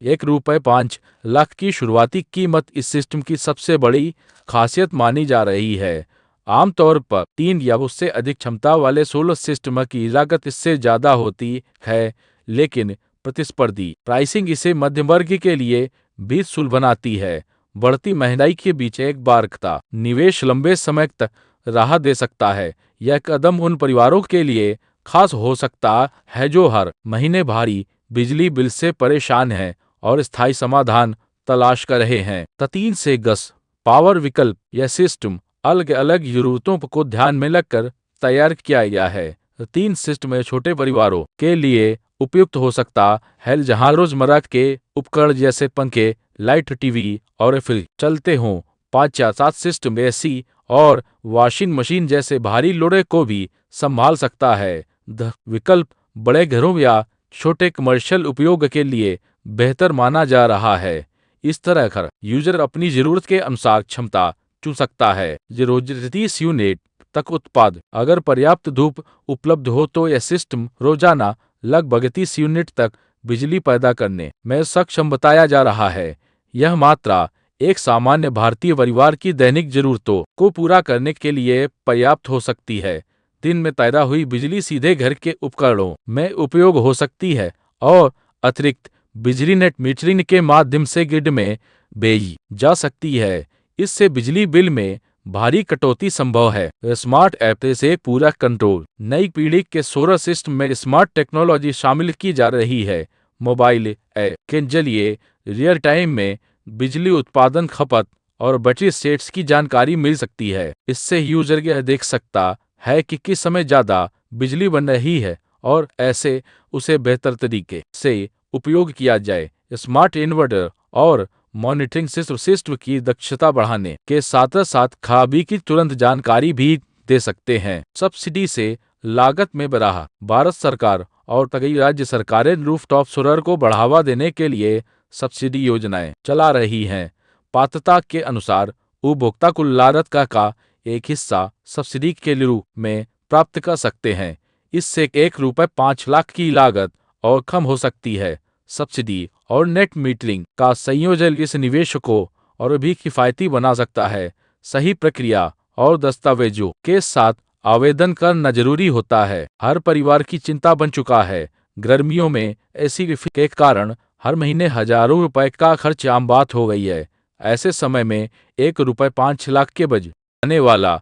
₹1.5 लाख की शुरुआती कीमत इस सिस्टम की सबसे बड़ी खासियत मानी जा रही है। आमतौर पर 3 या उससे अधिक क्षमता वाले सोलर सिस्टम की लागत इससे ज़्यादा होती है, लेकिन प्रतिस्पर्धी प्राइसिंग इसे मध्यम वर्ग के लिए भी सुलभ बनाती है। बढ़ती महंगाई के बीच एक बार का निवेश लंबे समय तक राहत दे सकता है। यह कदम उन परिवारों के लिए खास हो सकता है जो हर महीने भारी बिजली बिल से परेशान हैं और स्थायी समाधान तलाश कर रहे हैं। 3 से गस पावर विकल्प यह सिस्टम अलग अलग जरूरतों को ध्यान में रखकर तैयार किया गया है। 3 सिस्टम छोटे परिवारों के लिए उपयुक्त हो सकता है जहां रोजमर्रा के उपकरण जैसे पंखे, लाइट, टीवी और फ्रिज चलते हों। 5 या 7 सिस्टम एसी और वॉशिंग मशीन जैसे भारी लोड़े को भी संभाल सकता है। विकल्प बड़े घरों या छोटे कमर्शियल उपयोग के लिए बेहतर माना जा रहा है। इस तरह हर यूजर अपनी जरूरत के अनुसार क्षमता चुन सकता है। रोज 30 यूनिट तक उत्पाद अगर पर्याप्त धूप उपलब्ध हो तो यह सिस्टम रोजाना लगभग 30 यूनिट तक बिजली पैदा करने में सक्षम बताया जा रहा है। यह मात्रा एक सामान्य भारतीय परिवार की दैनिक जरूरतों को पूरा करने के लिए पर्याप्त हो सकती है। दिन में पैदा हुई बिजली सीधे घर के उपकरणों में उपयोग हो सकती है और अतिरिक्त बिजली नेट मीटरिंग के माध्यम से ग्रिड में भेजी जा सकती है। इससे बिजली बिल में भारी कटौती संभव है। स्मार्ट ऐप से पूरा कंट्रोल नई पीढ़ी के सोलर सिस्टम में स्मार्ट टेक्नोलॉजी शामिल की जा रही है। मोबाइल ऐप के जरिए रियल टाइम में बिजली उत्पादन, खपत और बैटरी स्टेट्स की जानकारी मिल सकती है। इससे यूजर यह देख सकता है कि किस समय ज़्यादा बिजली बन रही है और ऐसे उसे बेहतर तरीके से उपयोग किया जाए। स्मार्ट इन्वर्टर और मॉनिटरिंग सिस्टम की दक्षता बढ़ाने के साथ साथ खराबी की तुरंत जानकारी भी दे सकते हैं। सब्सिडी से लागत में बढ़ा। भारत सरकार और कई राज्य सरकारें रूफटॉप सोलर को बढ़ावा देने के लिए सब्सिडी योजनाएं चला रही हैं। पात्रता के अनुसार उपभोक्ता को लागत का एक हिस्सा सब्सिडी के रूप में प्राप्त कर सकते हैं। इससे ₹1.5 लाख की लागत और कम हो सकती है। सब्सिडी और नेट मीटरिंग का संयोजन इस निवेश को और भी किफायती बना सकता है। सही प्रक्रिया और दस्तावेजों के साथ आवेदन करना जरूरी होता है। हर परिवार की चिंता बन चुका है। गर्मियों में एसी के कारण हर महीने हजारों रुपए का खर्च आम बात हो गई है। ऐसे समय में ₹1.5 लाख के बज आने वाला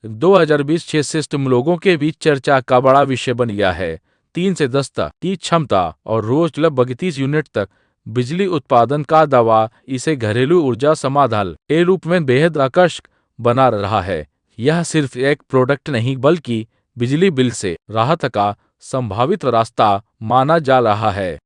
2026 सिस्टम लोगों के बीच चर्चा का बड़ा विषय बन गया है। 3 से 10 तक की क्षमता और रोज लगभग 30 यूनिट तक बिजली उत्पादन का दावा इसे घरेलू ऊर्जा समाधान के रूप में बेहद आकर्षक बना रहा है। यह सिर्फ एक प्रोडक्ट नहीं बल्कि बिजली बिल से राहत का संभावित रास्ता माना जा रहा है।